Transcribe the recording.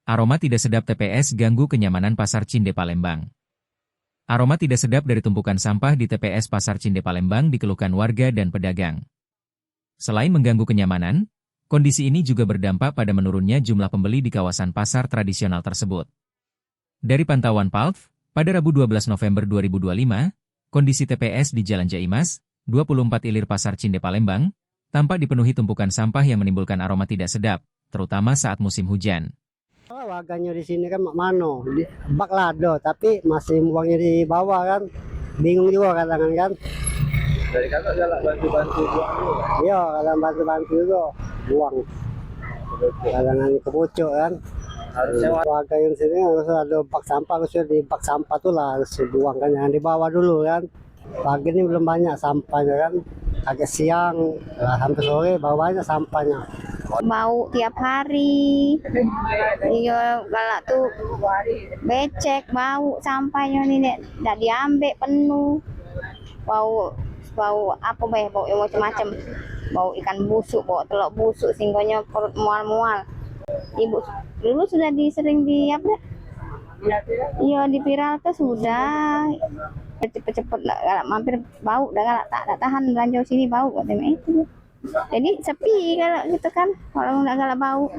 Aroma tidak sedap TPS ganggu kenyamanan Pasar Cinde Palembang. Aroma tidak sedap dari tumpukan sampah di TPS Pasar Cinde Palembang dikeluhkan warga dan pedagang. Selain mengganggu kenyamanan, kondisi ini juga berdampak pada menurunnya jumlah pembeli di kawasan pasar tradisional tersebut. Dari pantauan PALF, pada Rabu 12 November 2025, kondisi TPS di Jalan Jaimas, 24 Ilir Pasar Cinde Palembang, tampak dipenuhi tumpukan sampah yang menimbulkan aroma tidak sedap, terutama saat musim hujan. Warganya di sini kan mano di bak lado, tapi masih buangnya di bawah kan, bingung juga kadang kan. Dari kakak galak bantu-bantu buang dulu kan? Iya, kadang bantu-bantu juga buang, kadang kepucuk kan. Harusnya Warga yang sini harus ada bak sampah, harusnya di bak sampah tuh lah harus dibuang kan, jangan di bawah dulu kan. Pagi ini belum banyak sampahnya kan, agak siang lah, sampai sore bawa banyak sampahnya. Bau tiap hari. Iya, galak tuh becek, bau sampahnya nih ndak diambil penuh. Bau apa bau yang macam-macam. Bau ikan busuk, bau telur busuk, sehingga perut mual-mual. Ibu dulu sudah sering di apa? Iya, di viral tuh sudah. Cepet-cepet galak mampir bau, galak tak tahan ranjau sini bau katanya itu. Jadi sepi kalau gitu kan, kalau nggak galak bau.